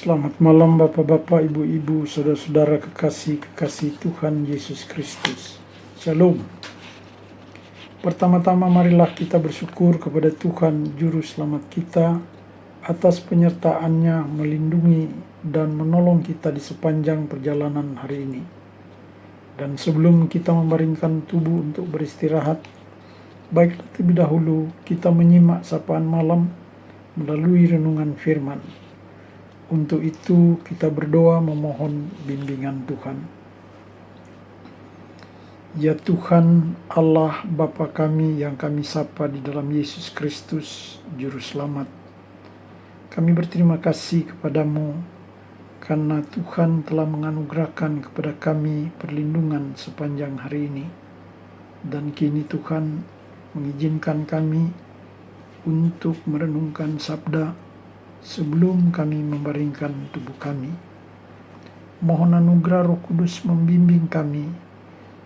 Selamat malam Bapak-bapak, Ibu-ibu, saudara-saudara kekasih Tuhan Yesus Kristus. Shalom. Pertama-tama marilah kita bersyukur kepada Tuhan Juru Selamat kita atas penyertaannya melindungi dan menolong kita di sepanjang perjalanan hari ini. Dan sebelum kita membaringkan tubuh untuk beristirahat, baiklah terlebih dahulu kita menyimak sapaan malam melalui renungan firman. Untuk itu kita berdoa memohon bimbingan Tuhan. Ya Tuhan Allah Bapa kami yang kami sapa di dalam Yesus Kristus Juru Selamat, kami berterima kasih kepadamu karena Tuhan telah menganugerahkan kepada kami perlindungan sepanjang hari ini. Dan kini Tuhan mengizinkan kami untuk merenungkan sabda sebelum kami membaringkan tubuh kami. Mohon anugerah Roh Kudus membimbing kami,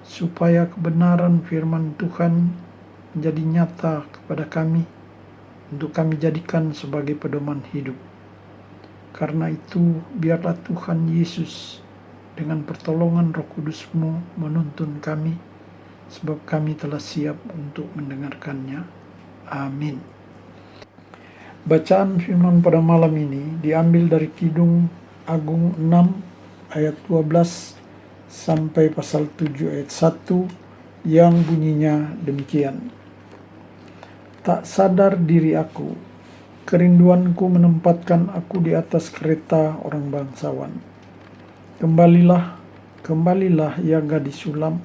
supaya kebenaran firman Tuhan menjadi nyata kepada kami, untuk kami jadikan sebagai pedoman hidup. Karena itu, biarlah Tuhan Yesus dengan pertolongan Roh Kudus-Mu menuntun kami, sebab kami telah siap untuk mendengarkannya. Amin. Bacaan firman pada malam ini diambil dari Kidung Agung 6 ayat 12 sampai pasal 7 ayat 1 yang bunyinya demikian. Tak sadar diri aku, kerinduanku menempatkan aku di atas kereta orang bangsawan. Kembalilah, kembalilah ya gadis sulam,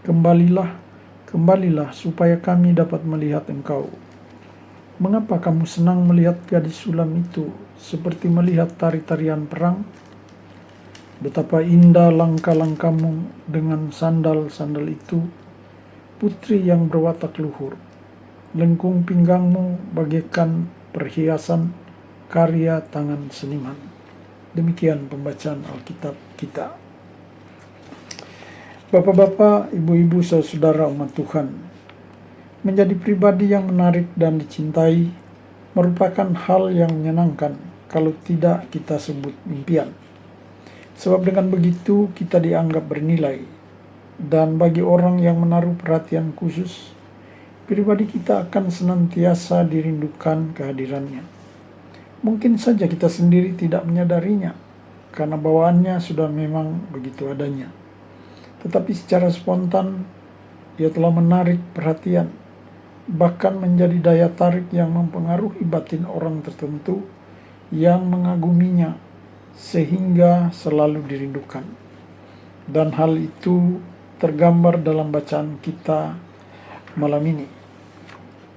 kembalilah supaya kami dapat melihat engkau. Mengapa kamu senang melihat gadis sulam itu seperti melihat tari-tarian perang? Betapa indah langkah-langkahmu dengan sandal-sandal itu, putri yang berwatak luhur. Lengkung pinggangmu bagaikan perhiasan karya tangan seniman. Demikian pembacaan Alkitab kita. Bapak-bapak, ibu-ibu, saudara umat Tuhan, menjadi pribadi yang menarik dan dicintai merupakan hal yang menyenangkan, kalau tidak kita sebut impian. Sebab dengan begitu kita dianggap bernilai, dan bagi orang yang menaruh perhatian khusus, pribadi kita akan senantiasa dirindukan kehadirannya. Mungkin saja kita sendiri tidak menyadarinya, karena bawaannya sudah memang begitu adanya. Tetapi secara spontan, ia telah menarik perhatian, bahkan menjadi daya tarik yang mempengaruhi batin orang tertentu yang mengaguminya, sehingga selalu dirindukan. Dan hal itu tergambar dalam bacaan kita malam ini.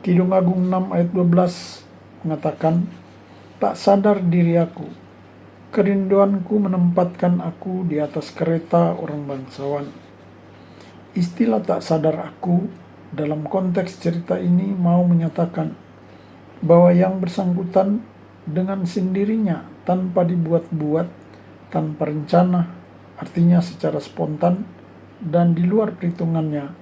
Kidung Agung 6 ayat 12 mengatakan, tak sadar diri aku, kerinduanku menempatkan aku di atas kereta orang bangsawan. Istilah tak sadar aku dalam konteks cerita ini mau menyatakan bahwa yang bersangkutan dengan sendirinya, tanpa dibuat-buat, tanpa rencana, artinya secara spontan dan di luar perhitungannya,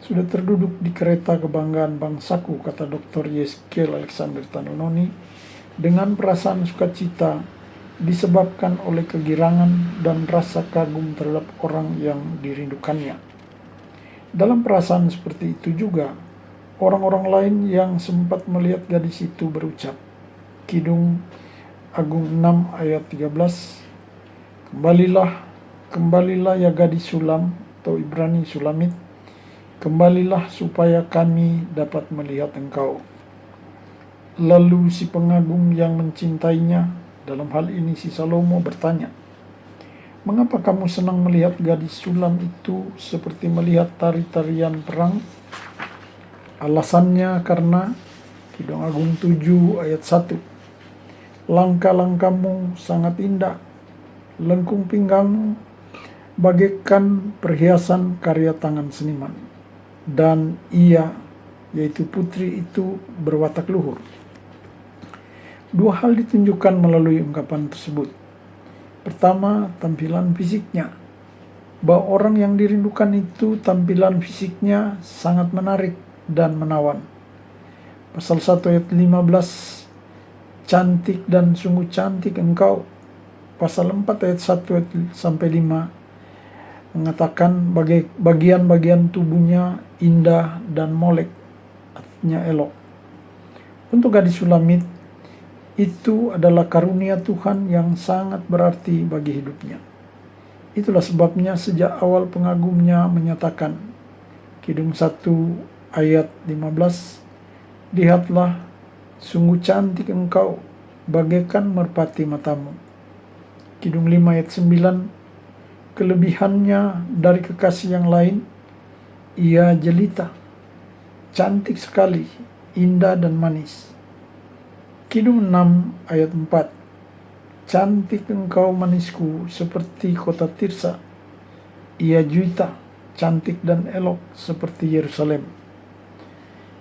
sudah terduduk di kereta kebanggaan bangsaku, kata Dr. Yeskiel Alexander Tanunoni, dengan perasaan sukacita disebabkan oleh kegirangan dan rasa kagum terhadap orang yang dirindukannya. Dalam perasaan seperti itu juga, orang-orang lain yang sempat melihat gadis itu berucap. Kidung Agung 6 ayat 13, kembalilah ya gadis sulam, atau Ibrani Sulamit, kembalilah supaya kami dapat melihat engkau. Lalu si pengagum yang mencintainya, dalam hal ini si Salomo, bertanya, mengapa kamu senang melihat gadis sulam itu seperti melihat tari-tarian perang? Alasannya karena Kidung Agung 7 ayat 1. Langkah-langkahmu sangat indah, lengkung pinggangmu bagaikan perhiasan karya tangan seniman. Dan ia, yaitu putri itu, berwatak luhur. Dua hal ditunjukkan melalui ungkapan tersebut. Pertama, tampilan fisiknya. Bahwa orang yang dirindukan itu tampilan fisiknya sangat menarik dan menawan. Pasal 1 ayat 15, cantik dan sungguh cantik engkau, pasal 4 ayat 1 sampai 5 mengatakan bagian-bagian tubuhnya indah dan molek, artinya elok. Untuk gadis Sulamit, itu adalah karunia Tuhan yang sangat berarti bagi hidupnya. Itulah sebabnya sejak awal pengagumnya menyatakan, Kidung 1 ayat 15, lihatlah, sungguh cantik engkau, bagaikan merpati matamu. Kidung 5 ayat 9, kelebihannya dari kekasih yang lain, ia jelita, cantik sekali, indah dan manis. Kidung 6 ayat 4, cantik engkau manisku seperti kota Tirsa, ia juita, cantik dan elok seperti Yerusalem.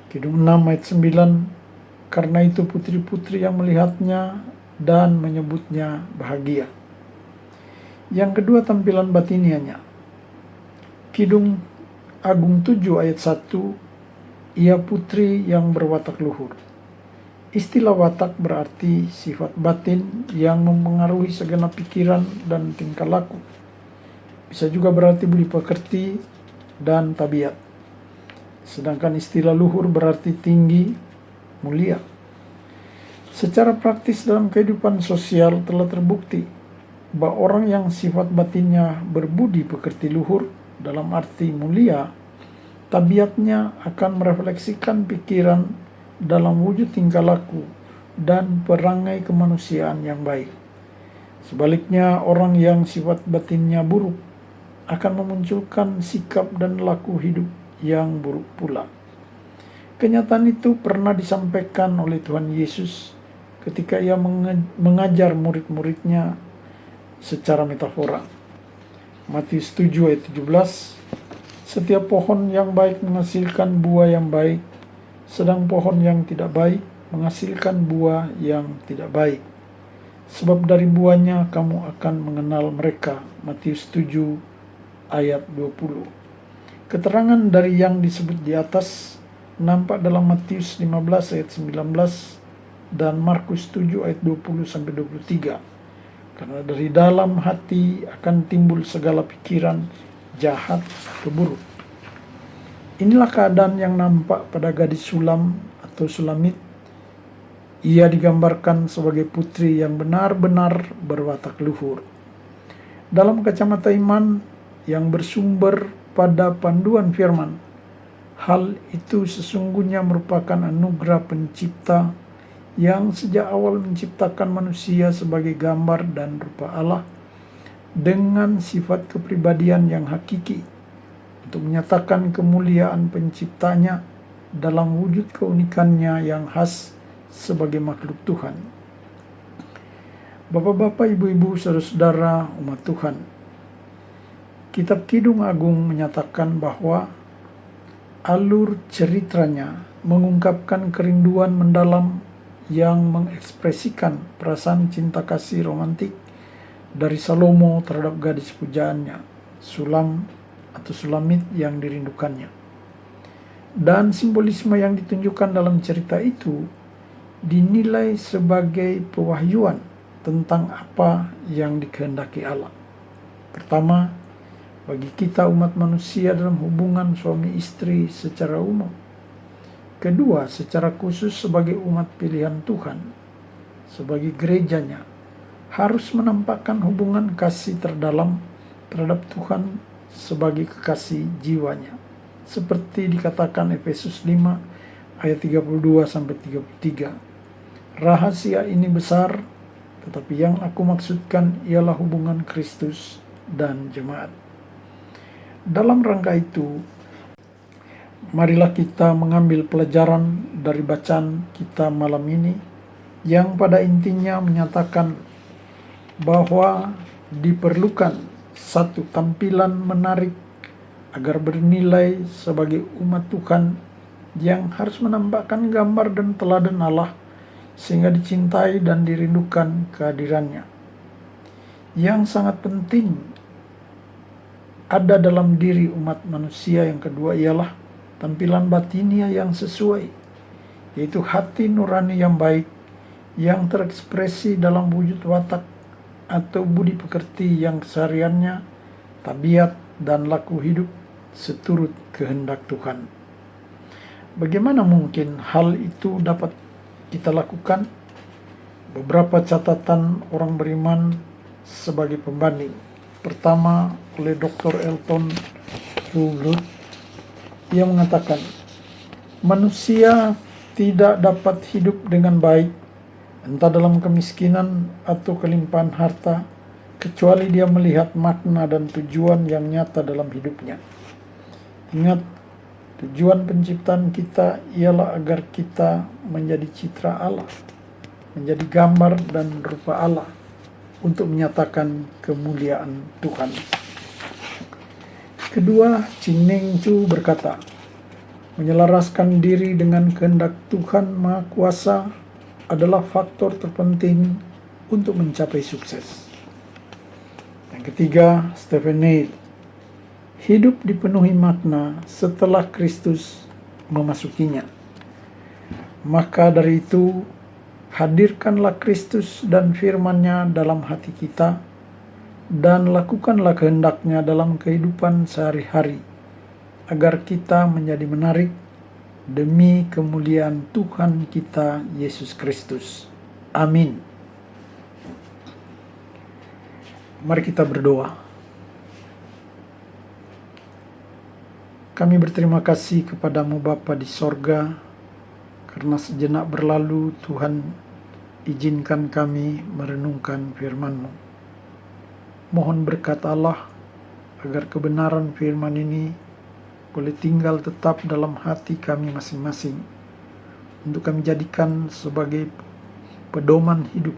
Kidung 6 ayat 9, karena itu putri-putri yang melihatnya dan menyebutnya bahagia. Yang kedua, tampilan batinianya. Kidung Agung 7 ayat 1, ia putri yang berwatak luhur. Istilah watak berarti sifat batin yang mempengaruhi segenap pikiran dan tingkah laku. Bisa juga berarti budi pekerti dan tabiat. Sedangkan istilah luhur berarti tinggi, mulia. Secara praktis dalam kehidupan sosial telah terbukti bahwa orang yang sifat batinnya berbudi pekerti luhur dalam arti mulia, tabiatnya akan merefleksikan pikiran dalam wujud tingkah laku dan perangai kemanusiaan yang baik. Sebaliknya, orang yang sifat batinnya buruk akan memunculkan sikap dan laku hidup yang buruk pula. Kenyataan itu pernah disampaikan oleh Tuhan Yesus ketika ia mengajar murid-muridnya secara metafora. Matius 7 ayat 17, setiap pohon yang baik menghasilkan buah yang baik, sedang pohon yang tidak baik menghasilkan buah yang tidak baik. Sebab dari buahnya kamu akan mengenal mereka. Matius 7 ayat 20. Keterangan dari yang disebut di atas nampak dalam Matius 15 ayat 19 dan Markus 7 ayat 20 sampai 23. Karena dari dalam hati akan timbul segala pikiran jahat atau buruk. Inilah keadaan yang nampak pada gadis Sulam atau Sulamit. Ia digambarkan sebagai putri yang benar-benar berwatak luhur. Dalam kacamata iman yang bersumber pada panduan firman, hal itu sesungguhnya merupakan anugerah pencipta yang sejak awal menciptakan manusia sebagai gambar dan rupa Allah dengan sifat kepribadian yang hakiki untuk menyatakan kemuliaan penciptanya dalam wujud keunikannya yang khas sebagai makhluk Tuhan. Bapak-bapak, ibu-ibu, saudara-saudara umat Tuhan, Kitab Kidung Agung menyatakan bahwa alur ceritanya mengungkapkan kerinduan mendalam yang mengekspresikan perasaan cinta kasih romantik dari Salomo terhadap gadis pujaannya, Sulam atau Sulamit yang dirindukannya. Dan simbolisme yang ditunjukkan dalam cerita itu dinilai sebagai pewahyuan tentang apa yang dikehendaki Allah. Pertama, bagi kita umat manusia dalam hubungan suami istri secara umum. Kedua, secara khusus sebagai umat pilihan Tuhan, sebagai gerejanya, harus menampakkan hubungan kasih terdalam terhadap Tuhan sebagai kekasih jiwanya. Seperti dikatakan Efesus 5 ayat 32-33. Rahasia ini besar, tetapi yang aku maksudkan ialah hubungan Kristus dan jemaat. Dalam rangka itu, marilah kita mengambil pelajaran dari bacaan kita malam ini yang pada intinya menyatakan bahwa diperlukan satu tampilan menarik agar bernilai sebagai umat Tuhan yang harus menampakkan gambar dan teladan Allah sehingga dicintai dan dirindukan kehadirannya. Yang sangat penting ada dalam diri umat manusia yang kedua ialah tampilan batinia yang sesuai, yaitu hati nurani yang baik yang terekspresi dalam wujud watak atau budi pekerti yang kesehariannya, tabiat dan laku hidup seturut kehendak Tuhan. Bagaimana mungkin hal itu dapat kita lakukan? Beberapa catatan orang beriman sebagai pembanding. Pertama, oleh Dr. Elton Rulut, ia mengatakan, manusia tidak dapat hidup dengan baik, entah dalam kemiskinan atau kelimpahan harta, kecuali dia melihat makna dan tujuan yang nyata dalam hidupnya. Ingat, tujuan penciptaan kita ialah agar kita menjadi citra Allah, menjadi gambar dan rupa Allah, untuk menyatakan kemuliaan Tuhan. Kedua, Ching Neng Chu berkata, menyelaraskan diri dengan kehendak Tuhan Maha Kuasa adalah faktor terpenting untuk mencapai sukses. Yang ketiga, Stephen Neil, hidup dipenuhi makna setelah Kristus memasukinya. Maka dari itu, hadirkanlah Kristus dan firman-Nya dalam hati kita, dan lakukanlah kehendak-Nya dalam kehidupan sehari-hari, agar kita menjadi menarik demi kemuliaan Tuhan kita Yesus Kristus. Amin. Mari kita berdoa. Kami berterima kasih kepadamu Bapa di sorga, karena sejenak berlalu Tuhan izinkan kami merenungkan firman-Mu. Mohon berkat Allah agar kebenaran firman ini boleh tinggal tetap dalam hati kami masing-masing, untuk kami jadikan sebagai pedoman hidup,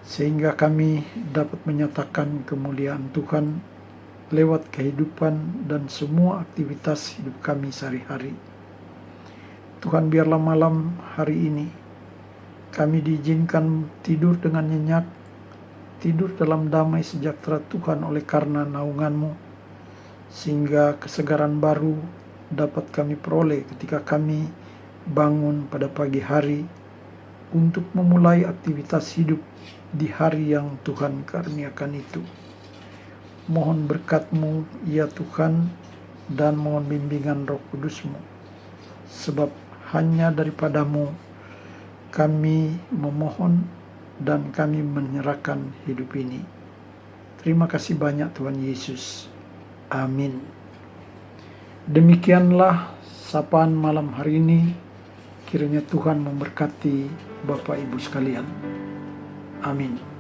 sehingga kami dapat menyatakan kemuliaan Tuhan lewat kehidupan dan semua aktivitas hidup kami sehari-hari. Tuhan, biarlah malam hari ini kami diizinkan tidur dengan nyenyak, tidur dalam damai sejahtera Tuhan oleh karena naungan-Mu, sehingga kesegaran baru dapat kami peroleh ketika kami bangun pada pagi hari untuk memulai aktivitas hidup di hari yang Tuhan karuniakan itu. Mohon berkat-Mu ya Tuhan, dan mohon bimbingan Roh Kudus-Mu, sebab hanya daripada-Mu kami memohon dan kami menyerahkan hidup ini. Terima kasih banyak Tuhan Yesus. Amin. Demikianlah sapaan malam hari ini. Kiranya Tuhan memberkati Bapak Ibu sekalian. Amin.